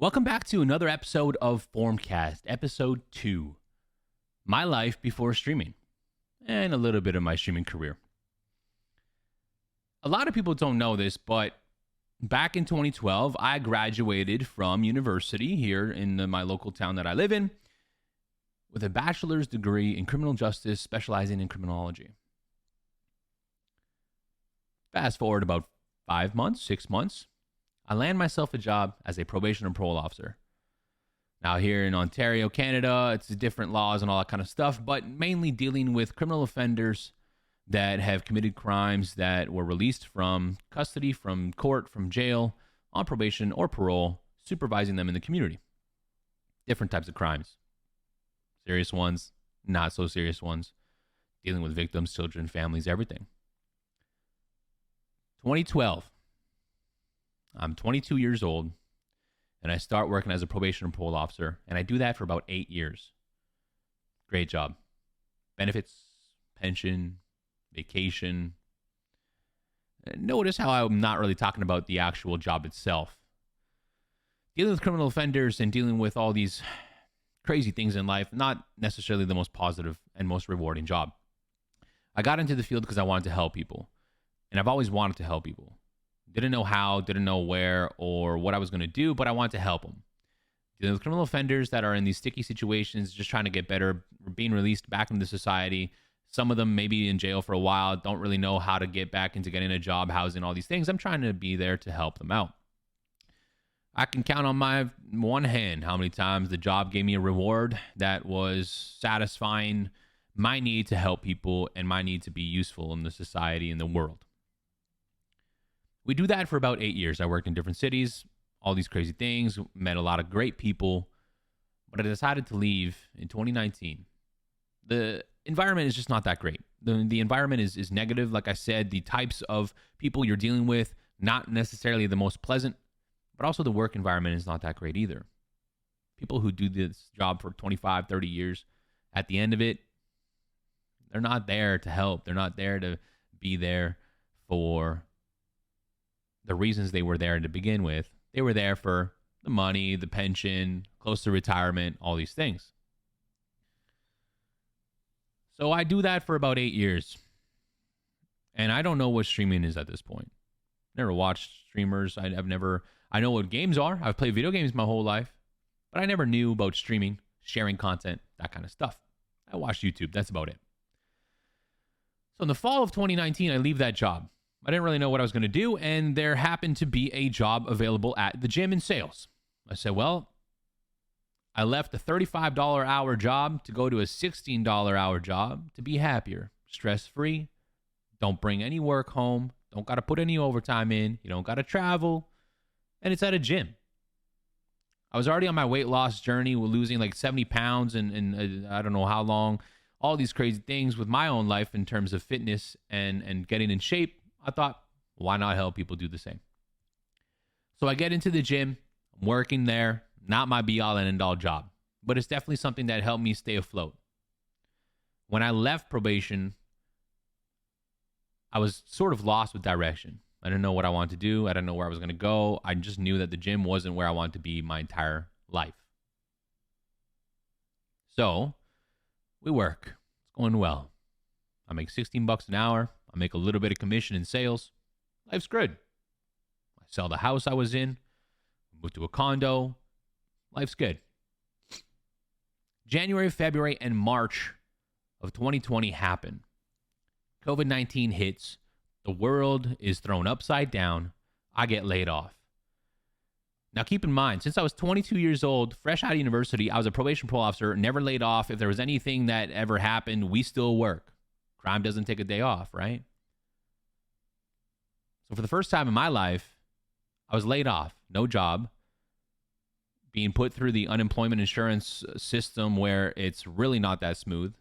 Welcome back to another episode of FormCast, episode 2. My life before streaming, and a little bit of my streaming career. A lot of people don't know this, but back in 2012, I graduated from university here in my local town that I live in with a bachelor's degree in criminal justice, specializing in criminology. Fast forward about 5 months, 6 months, I land myself a job as a probation and parole officer. Now here in Ontario, Canada, it's different laws and all that kind of stuff, but mainly dealing with criminal offenders that have committed crimes that were released from custody, from court, from jail, on probation or parole, supervising them in the community. Different types of crimes. Serious ones, not so serious ones, dealing with victims, children, families, everything. 2012. I'm 22 years old, and I start working as a probation and parole officer, and I do that for about 8 years. Great job. Benefits, pension, vacation. Notice how I'm not really talking about the actual job itself. Dealing with criminal offenders and dealing with all these crazy things in life, not necessarily the most positive and most rewarding job. I got into the field because I wanted to help people, and I've always wanted to help people. Didn't know how, didn't know where or what I was going to do, but I wanted to help them. Dealing with criminal offenders that are in these sticky situations, just trying to get better, being released back into society. Some of them maybe in jail for a while, don't really know how to get back into getting a job, housing, all these things. I'm trying to be there to help them out. I can count on my one hand how many times the job gave me a reward that was satisfying my need to help people and my need to be useful in the society and the world. We do that for about 8 years. I worked in different cities, all these crazy things, met a lot of great people, but I decided to leave in 2019. The environment is just not that great. The environment is negative. Like I said, the types of people you're dealing with, not necessarily the most pleasant, but also the work environment is not that great either. People who do this job for 25, 30 years, at the end of it, they're not there to help. They're not there to be there for the reasons they were there to begin with. They were there for the money, the pension, close to retirement, all these things. So I do that for about 8 years. And I don't know what streaming is at this point. Never watched streamers. I know what games are. I've played video games my whole life, but I never knew about streaming, sharing content, that kind of stuff. I watched YouTube. That's about it. So in the fall of 2019, I leave that job. I didn't really know what I was going to do, and there happened to be a job available at the gym in sales. I said, well, I left a $35 hour job to go to a $16 hour job to be happier, stress-free, don't bring any work home, don't got to put any overtime in, you don't got to travel, and it's at a gym. I was already on my weight loss journey with losing like 70 pounds and I don't know how long, all these crazy things with my own life in terms of fitness and getting in shape. I thought, why not help people do the same? So I get into the gym, I'm working there, not my be-all and end-all job, but it's definitely something that helped me stay afloat. When I left probation, I was sort of lost with direction. I didn't know what I wanted to do. I didn't know where I was going to go. I just knew that the gym wasn't where I wanted to be my entire life. So we work. It's going well. I make $16 an hour. I make a little bit of commission in sales. Life's good. I sell the house I was in, move to a condo. Life's good. January, February, and March of 2020 happen. COVID-19 hits. The world is thrown upside down. I get laid off. Now keep in mind, since I was 22 years old, fresh out of university, I was a probation parole officer, never laid off. If there was anything that ever happened, we still work. Crime doesn't take a day off, right? So for the first time in my life, I was laid off, no job, being put through the unemployment insurance system where it's really not that smooth.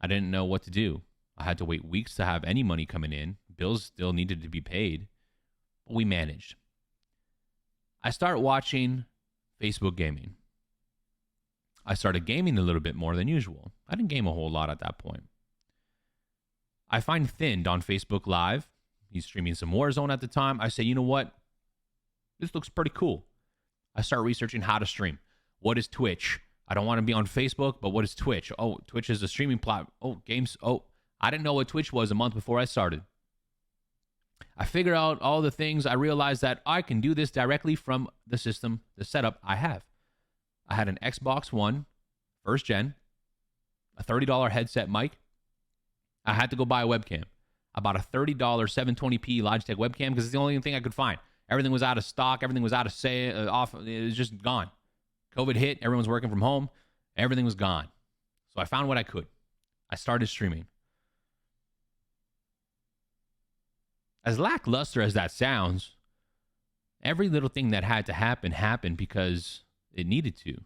I didn't know what to do. I had to wait weeks to have any money coming in. Bills still needed to be paid, but we managed. I start watching Facebook gaming. I started gaming a little bit more than usual. I didn't game a whole lot at that point. I find Thinned on Facebook Live. He's streaming some Warzone at the time. I say, you know what? This looks pretty cool. I start researching how to stream. What is Twitch? I don't want to be on Facebook, but what is Twitch? Oh, Twitch is a streaming platform. Oh, games. Oh, I didn't know what Twitch was a month before I started. I figured out all the things. I realized that I can do this directly from the system, the setup I have. I had an Xbox One, first gen, a $30 headset mic. I had to go buy a webcam. I bought a $30 720p Logitech webcam because it's the only thing I could find. Everything was out of stock. Everything was out of off. It was just gone. COVID hit. Everyone's working from home. Everything was gone. So I found what I could. I started streaming. As lackluster as that sounds, every little thing that had to happen happened because it needed to.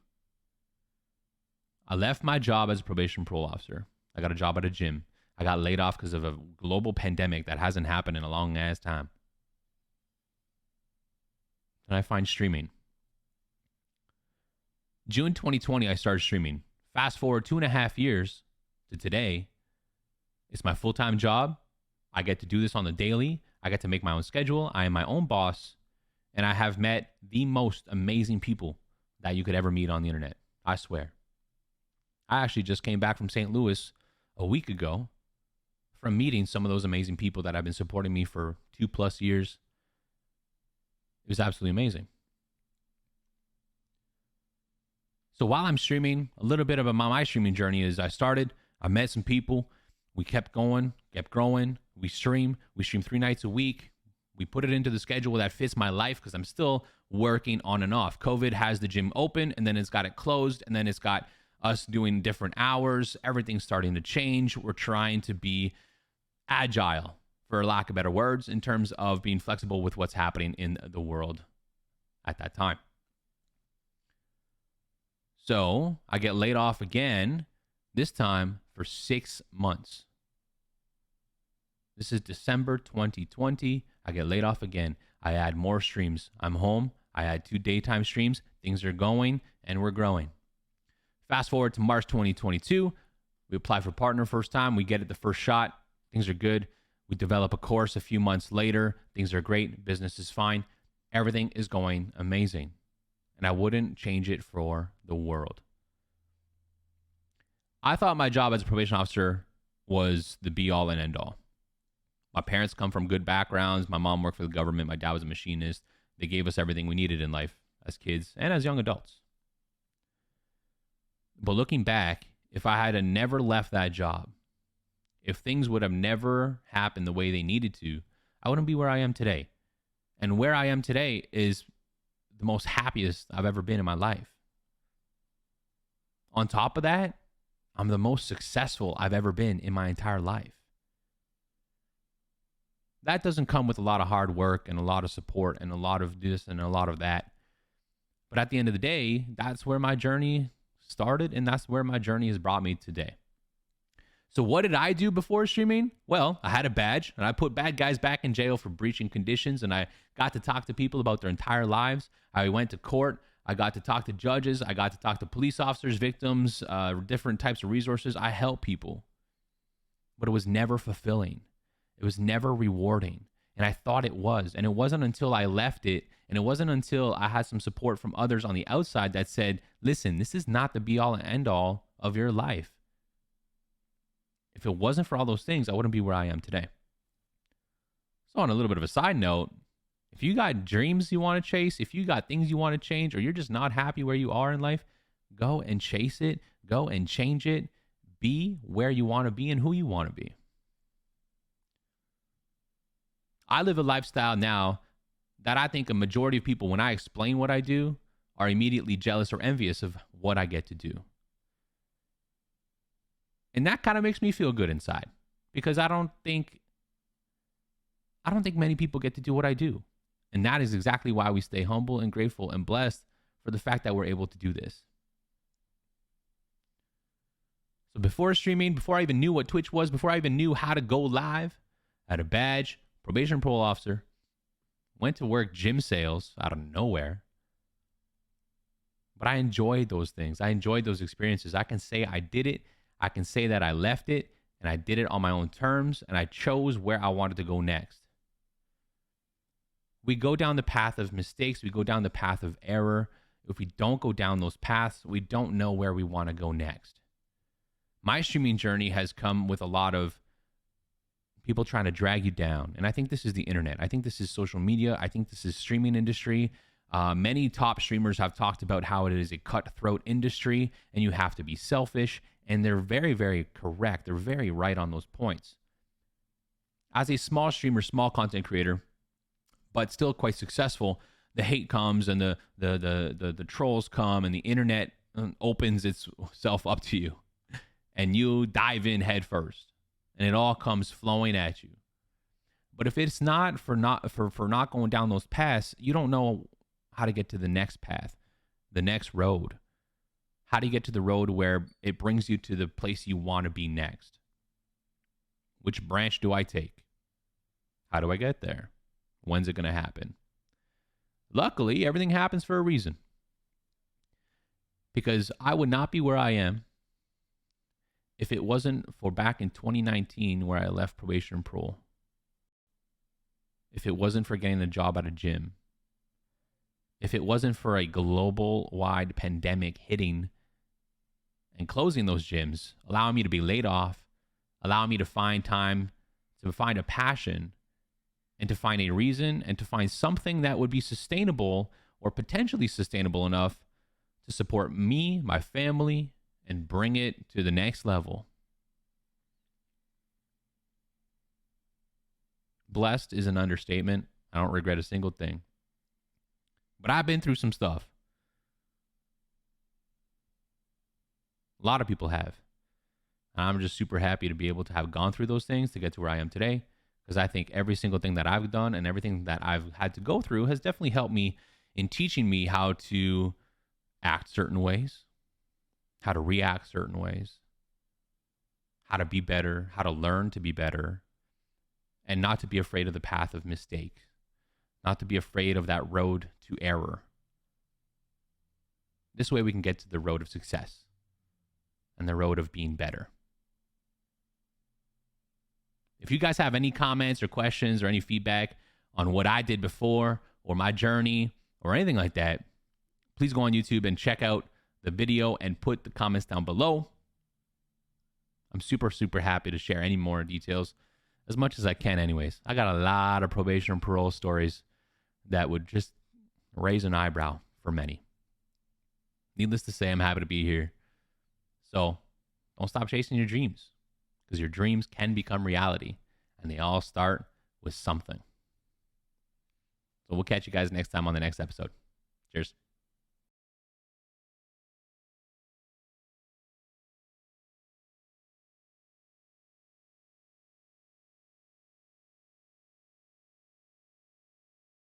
I left my job as a probation parole officer. I got a job at a gym. I got laid off because of a global pandemic that hasn't happened in a long ass time. And I find streaming. June 2020, I started streaming. Fast forward 2.5 years to today. It's my full-time job. I get to do this on the daily. I get to make my own schedule. I am my own boss. And I have met the most amazing people that you could ever meet on the internet. I swear. I actually just came back from St. Louis a week ago from meeting some of those amazing people that have been supporting me for 2+ years. It was absolutely amazing. So while I'm streaming, a little bit of my streaming journey is I met some people. We kept going, kept growing. We stream 3 nights a week. We put it into the schedule that fits my life because I'm still working on and off. COVID has the gym open and then it's got it closed and then it's got us doing different hours. Everything's starting to change. We're trying to be agile, for lack of better words, in terms of being flexible with what's happening in the world at that time. So I get laid off again, this time for 6 months. This is December 2020. I get laid off again. I add more streams. I'm home. I add 2 daytime streams. Things are going and we're growing. Fast forward to March 2022. We apply for partner first time. We get it the first shot. Things are good. We develop a course a few months later. Things are great. Business is fine. Everything is going amazing. And I wouldn't change it for the world. I thought my job as a probation officer was the be-all and end-all. My parents come from good backgrounds. My mom worked for the government. My dad was a machinist. They gave us everything we needed in life as kids and as young adults. But looking back, if I had never left that job, if things would have never happened the way they needed to, I wouldn't be where I am today. And where I am today is the most happiest I've ever been in my life. On top of that, I'm the most successful I've ever been in my entire life. That doesn't come with a lot of hard work and a lot of support and a lot of this and a lot of that. But at the end of the day, that's where my journey started and that's where my journey has brought me today. So what did I do before streaming? Well, I had a badge and I put bad guys back in jail for breaching conditions and I got to talk to people about their entire lives. I went to court. I got to talk to judges. I got to talk to police officers, victims, different types of resources. I help people. But it was never fulfilling. It was never rewarding. And I thought it was. And it wasn't until I left it, and it wasn't until I had some support from others on the outside that said, listen, this is not the be-all and end-all of your life. If it wasn't for all those things, I wouldn't be where I am today. So on a little bit of a side note, if you got dreams you want to chase, if you got things you want to change, or you're just not happy where you are in life, go and chase it. Go and change it. Be where you want to be and who you want to be. I live a lifestyle now that I think a majority of people, when I explain what I do, are immediately jealous or envious of what I get to do. And that kind of makes me feel good inside because I don't think many people get to do what I do. And that is exactly why we stay humble and grateful and blessed for the fact that we're able to do this. So before streaming, before I even knew what Twitch was, before I even knew how to go live, I had a badge, probation parole officer, went to work gym sales out of nowhere. But I enjoyed those things. I enjoyed those experiences. I can say I did it. I can say that I left it and I did it on my own terms and I chose where I wanted to go next. We go down the path of mistakes. We go down the path of error. if we don't go down those paths, we don't know where we want to go next. My streaming journey has come with a lot of people trying to drag you down. And I think this is the internet. I think this is social media. I think this is streaming industry. Many top streamers have talked about how it is a cutthroat industry and you have to be selfish. And they're very, very correct. They're very right on those points. As a small streamer, small content creator, but still quite successful, the hate comes and the trolls come and the internet opens itself up to you. And you dive in head first. And it all comes flowing at you. But if it's not for not going down those paths, you don't know how to get to the next path, the next road. How do you get to the road where it brings you to the place you want to be next? Which branch do I take? How do I get there? When's it going to happen? Luckily, everything happens for a reason. Because I would not be where I am if it wasn't for back in 2019 where I left probation and parole. If it wasn't for getting a job at a gym. If it wasn't for a global-wide pandemic hitting and closing those gyms, allowing me to be laid off, allowing me to find time, to find a passion, and to find a reason, and to find something that would be sustainable or potentially sustainable enough to support me, my family, and bring it to the next level. Blessed is an understatement. I don't regret a single thing. But I've been through some stuff. A lot of people have. And I'm just super happy to be able to have gone through those things to get to where I am today. Because I think every single thing that I've done and everything that I've had to go through has definitely helped me in teaching me how to act certain ways, how to react certain ways, how to be better, how to learn to be better, and not to be afraid of the path of mistake, not to be afraid of that road to error. This way we can get to the road of success and the road of being better. If you guys have any comments or questions or any feedback on what I did before or my journey or anything like that, please go on YouTube and check out the video and put the comments down below. I'm super, super happy to share any more details as much as I can anyways. I got a lot of probation and parole stories that would just raise an eyebrow for many. Needless to say, I'm happy to be here. So don't stop chasing your dreams, because your dreams can become reality, and they all start with something. So we'll catch you guys next time on the next episode. Cheers.